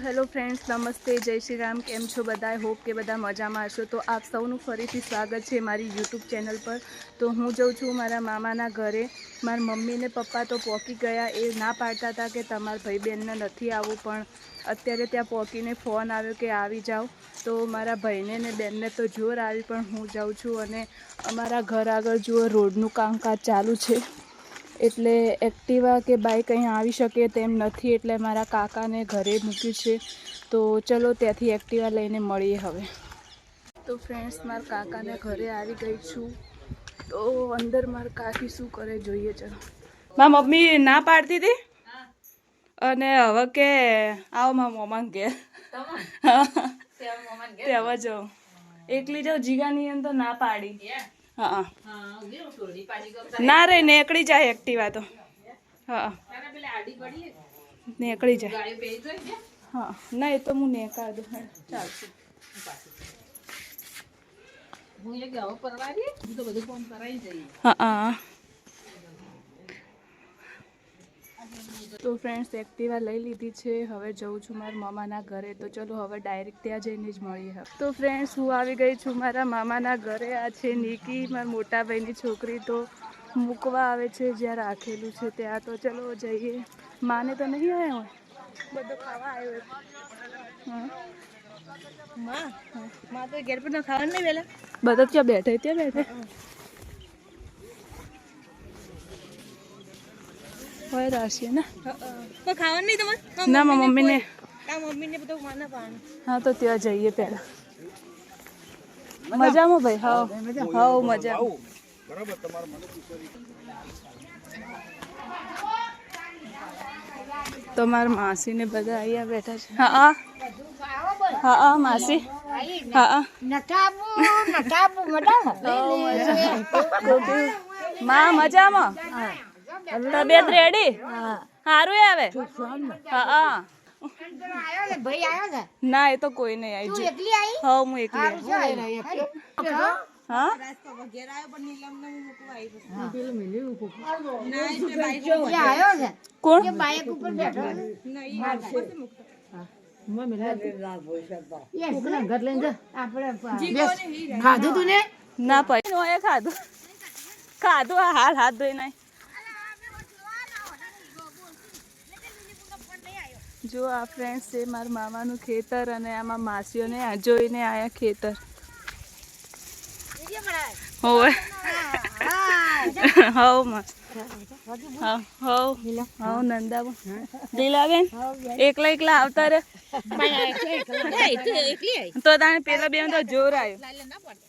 Hello friends, નમસ્તે, જય શ્રી રામ. કેમ છો બધા? હોપ કે બધા મજામાં હશો. તો આપ સૌનું ફરીથી સ્વાગત છે મારી યુટ્યુબ ચેનલ પર. તો હું જઉં છું મારા મામાના ઘરે. મારા મમ્મી ને પપ્પા તો પહોંચી ગયા. એ ના પાડતા હતા કે તમારા ભાઈ બહેનને નથી આવવું, પણ અત્યારે ત્યાં પહોંચીને ફોન આવ્યો કે આવી જાઓ. તો મારા ભાઈને ને બેનને તો જોર આવી, પણ હું જાઉં છું. અને અમારા ઘર આગળ જુઓ રોડનું કામકાજ ચાલુ છે, એટલે એક્ટિવા કે બાઇક અહીં આવી શકે તેમ નથી, એટલે મારા કાકાને ઘરે મૂક્યું છે. તો ચલો ત્યાંથી એક્ટિવા લઈને મળીએ હવે. તો ફ્રેન્ડ્સ, મારા કાકાને ઘરે આવી ગઈ છું. તો અંદર મારા કાકી શું કરે જોઈએ. ચલો. મારા મમ્મી ના પાડતી હતી, અને હવે કે આવો મારા મમ્માને ઘેર ત્યાં જાઉં એકલી જાઉં. જીગાની એમ તો ના પાડી. હા ના રે, નીકળી જાય એક્ટિવા તો. હા નીકળી જાય. હા ના, એ તો હું નીકળ દઉં. ચાલશે. હા તો ફ્રેન્ડ્સ, એક્ટિવા લઈ લીધી છે. હવે જઉં છું મારા મામાના ઘરે. તો ચલો હવે ડાયરેક્ટ ત્યાં જઈને જ મળીએ. તો ફ્રેન્ડ્સ, હું આવી ગઈ છું મારા મામાના ઘરે. આ છે નિકી, મારા મોટા ભાઈની છોકરી. તો મૂકવા આવે છે જ્યાં રાખેલું છે ત્યાં. તો ચલો જઈએ. માને તો નહીં આવ્યા હોય, બધું ખાવા આવ્યો. હા તો ઘેર પર ખાવાનું નહીં વેલા બધા ત્યાં બેઠે હોય રાશિ ને કોઈ ખાવાનું નહીં તમારે? ના, મારા મમ્મીને બધું માના પાણી. હા તો ત્યાં જઈએ પહેલા. મજામાં ભાઈ? હા મજા. તો મારા માસી ને બધા અહીંયા બેઠા છે. હા માસી. હા માં મજામાં? તબિયત રેડી? સારું આવે? હા ના, એ તો કોઈ નહીં આવી. હા હું એકલી. હા કોણ? ખાધું તું ને? ના ભાઈ ખાધું હાલ હાથ ધોઈ નાય. જો આ ફ્રેન્ડ્સ છે મારા મામાનું ખેતર, અને આમાં માસીઓને જોઈને આયા ખેતર. હોવે હવ મસ્ત. હવ નંદાબો લીલાબેન એકલા આવતા રે. તો તાણે પેલા બેન તો જોર આવ્યો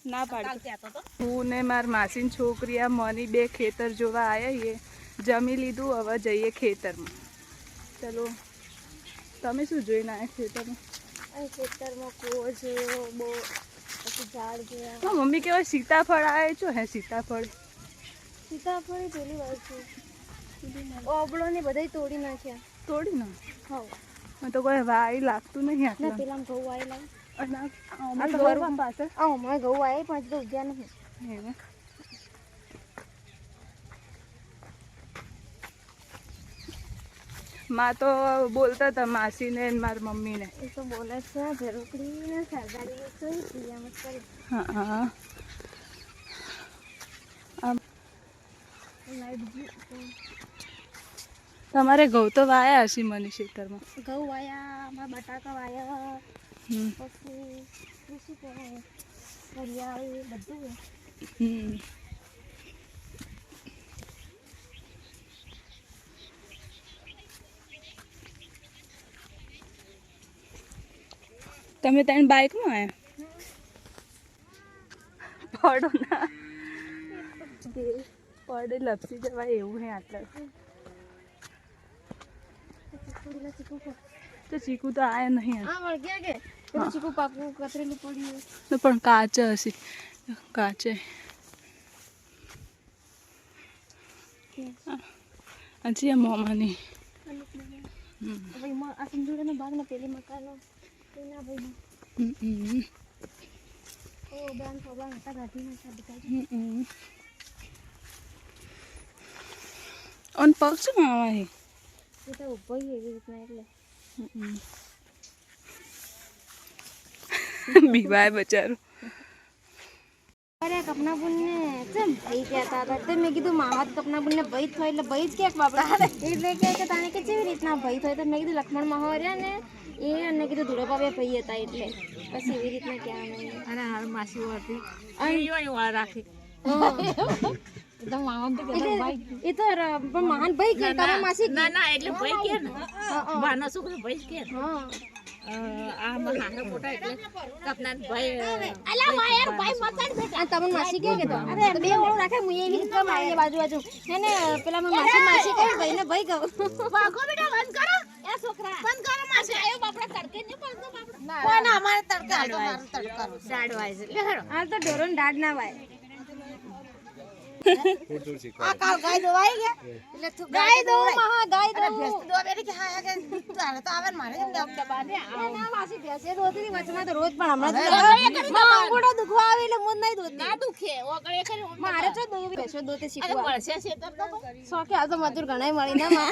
ના પાડતો. હું ને મારી માસીની છોકરી આ મની બે ખેતર જોવા આયા. જમી લીધું, હવે જઈએ ખેતરમાં. ચલો. તમે શું જોઈને આવ્યા ખેતરમાં? ખેતરમાં કૂવો છે, બહુ ઝાડ છે. મમ્મી કેવાય સીતાફળ આવે છો? હે સીતાફળ પેલી વાર છે. ઓબળો ને બધા તોડી નાખ્યા. તોડી ના? હા તો કોઈ વાઈ લાગતું નહીં. આટલા પેલા ઘઉં વાયેલા પાછળ હમણાં ઘઉં વાય પણ તો ઉગ્યા નહીં. માં તો બોલતા હતા માસીને મારી મમ્મીને. એ તો બોલે છે ઝરૂકડી ને સરદારી. હા તમારે ઘઉં તો વાયા હશે મની ખેતરમાં? ઘઉં વાયા, બટાકા વાયા, પછી શું કહેવાય હરિયાળી બધું. તમે ત્યાં બાઇકમાં આવ્યા? પડો ના પડે લપસી જવાય એવું હે આટલા. તો ચીકુ તો આયા નહીં. ચીકુ પાકું કતરેલું પડ્યું પણ કાચ હશે. કાચે હજી મોમાની આ સિંધુડાના ભાગના પેલી મકાનો એના ભાઈ. ઓન પગ શું આવે? એ તો ઉભો એવી રીતના એટલે બીવાય બચારું. અરે કપના બુનને ચમ ભાઈ કહેતા હતા તે મેં કીધું મારા કપના બુનને ભાઈ જ થાય એટલે ભાઈ જ કે બાપડા એટલે કે તાણે કે કેવી રીતના ભાઈ થાય તો મેં કીધું લક્ષ્મણ મહાવર્યા ને એ અને કીધું ધુળોપા બે ભાઈ હતા એટલે પછી એવી રીતના કહેવાનું. અરે હાલ માસી હતી અહીં વાર રાખી એ તો પણ મહાન ભાઈ કે તારા માસી ના ના એટલે ભાઈ કે ને બાનો છોકરો ભાઈ કે હા આ મહાનો મોટા એટલે કપના ભાઈ અલા વાયર ભાઈ મતન બેટા તમને માસી કે તો અરે બે ઓળો રાખે હું એવી રીતે મારી બાજુ બાજુ હેને પેલા મેં માસી કહે ભાઈ ને ભાઈ કહું વાગો બેટા બંધ કરો એ છોકરા બંધ કરો માસી આયો બાપડા તડકે ને પડતો બાપડા કોઈ ના અમારે તડકે હાલ તો મારું તડકો સાડ વાય છે લે હેડો હાલ તો ઢોરણ દાડ ના વાય આ કાલ ગાય દોવાઈ ગયા એટલે તું ગાય દો મહા ગાય દો ભેંસ દો બેરી કે હા કે તારે તો આવે મારે જેમ દબા દે ના માસી ભેંસે દોતી વચમાં તો રોજ પણ હમણાં અંગોડા દુખવા આવે એટલે મન નહીં દોતી ના દુખે ઓગળે કરી મારે તો દો ભેંસો દોતે શીખવા પડશે છે તો સોકે આ તો મજૂર ઘણાય મળી ના માં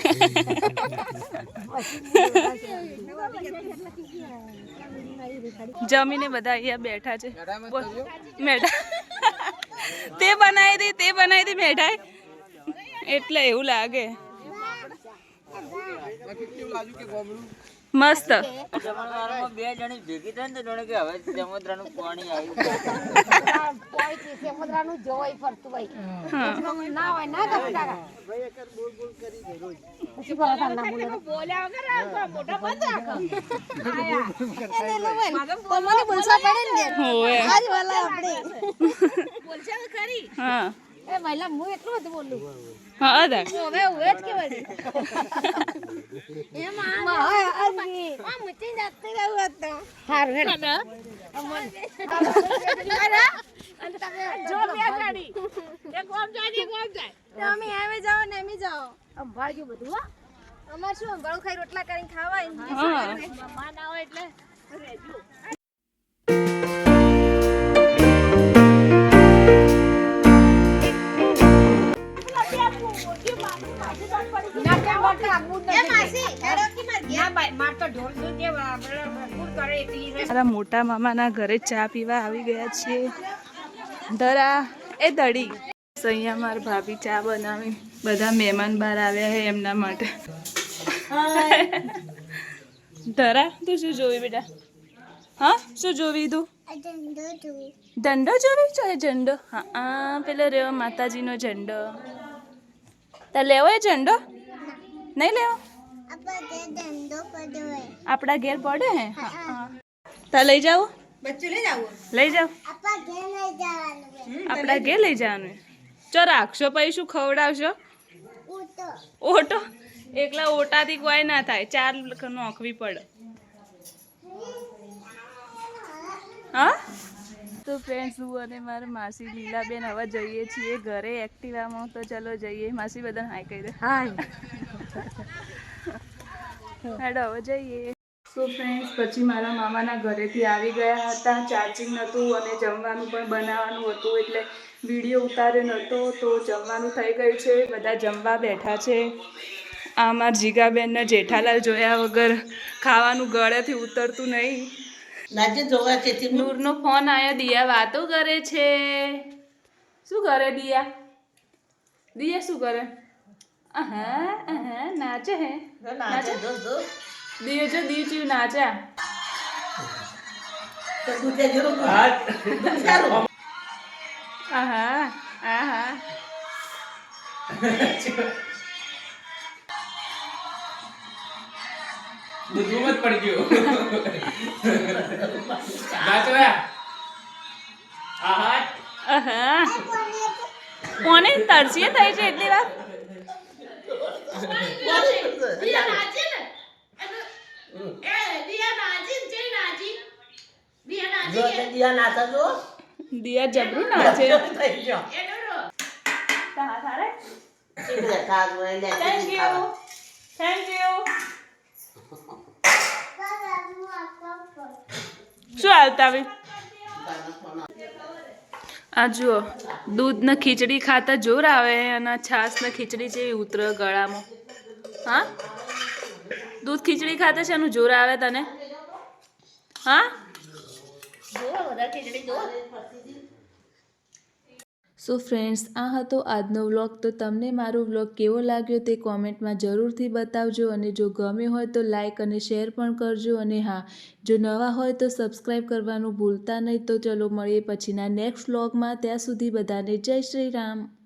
જમીને બધા અહીંયા બેઠા છે. મેઠા તે બનાવી દી મેઠાઈ એટલે એવું લાગે મસ્ત. જમણવારમાં બે જણી ભેગી થાય ને તો જોડે કે હવે સમુદ્રનું પાણી આવ્યું સમુદ્રનું જોવાય ફરતું ભાઈ ના હોય ના કપડા પછી બોલા ના બોલ્યા વગર મોટા બંધ રાખો એને લો ભાઈ તમને બોલવા પડે ને હોવે આરી વાલા આપણે બોલશે તો ખરી હા એ મહિલા હું એટલું બધું બોલું હા અદા હવે ઉવે જ કે વળી એમાં આજી આ મુચી જાતે રહ્યો હતો હારું હેડ જો બે ગાડી એક ઓમ જાય તમે આવે જાઓ ને એમી જાઓ અંભાળ્યું બધું હો અમાર શું અંભાળું ખાઈ રોટલા કરીને ખાવાય મહેમાન આવે એટલે રેજો. મારા મોટા મામાના ઘરે ચા પીવા આવી ગયા છીએ. ધરા એ દડી અહીંયા મારા ભાભી ચા બનાવી બધા મહેમાન બહાર આવ્યા છે એમના માટે. ધરા તું શું જોવી બેટા? હા શું જોવી તું? ઝંડો જોવી છે? ઝંડો હા પેલો રહ્યો માતાજીનો ઝંડો. તાર લેવો એ ઝંડો? નહીં લેવો? આપણા ઘેર પડે હે? હા તાર લઈ જાઓ? લઈ જાઓ આપણા ઘેર લઈ જવાનું. ચો રાખશો પછી શું ખવડાવશો? ઓટો એકલા ઓટાથી કોઈ ના થાય, 4 નોખવી પડે. હા તો ફ્રેન્ડ્સ હું અને મારા માસી લીલાબેન હવે જઈએ છીએ ઘરે એક્ટિવામાં. તો ચલો જઈએ. માસી બધાને હાય કહી દે. હાય હેડો હવે જઈએ. તો ફ્રેન્ડ્સ પછી મારા મામાના ઘરેથી આવી ગયા હતા. ચાર્જિંગ નહોતું અને જમવાનું પણ બનાવવાનું હતું એટલે વિડીયો ઉતાર્યો નહોતો. તો જમવાનું થઈ ગયું છે, બધા જમવા બેઠા છે. આ મારા જીગાબેનને જેઠાલાલ જોયા વગર ખાવાનું ગળેથી ઉતરતું નહીં. નૂરનો ફોન આવ્યો. દિયા વાતો કરે છે. શું કરે દિયા? દિયા શું કરે? નાચે હે નાચે દિયો જો દિયો ચીવ નાચા. આહા આહા દૂધમાં મત પડી ગયો. નાચો આહા આહા કોને તરસીએ થઈ છે એટલી વાર? દિયા જબરું નાચે. Thank you thank you. શું હાલતા આવી? આ જુઓ દૂધ ને ખીચડી ખાતા જોર આવે અને છાસ ને ખીચડી જેવી ઉતરે ગળામાં. હા દૂધ ખીચડી ખાતા છે એનું જોર આવે તને? હા જોવો બધા ખીચડી જોવો. સો ફ્રેન્ડ્સ, આ હતો આજનો વ્લોગ. તો તમને મારો વ્લોગ કેવો લાગ્યો તે કોમેન્ટમાં જરૂરથી બતાવજો, અને જો ગમ્યો હોય તો લાઈક અને શેર પણ કરજો. અને હા, જો નવા હોય તો સબસ્ક્રાઈબ કરવાનું ભૂલતા નહીં. તો ચલો મળીએ પછીના નેક્સ્ટ વ્લોગમાં. ત્યાં સુધી બધાને જય શ્રી રામ.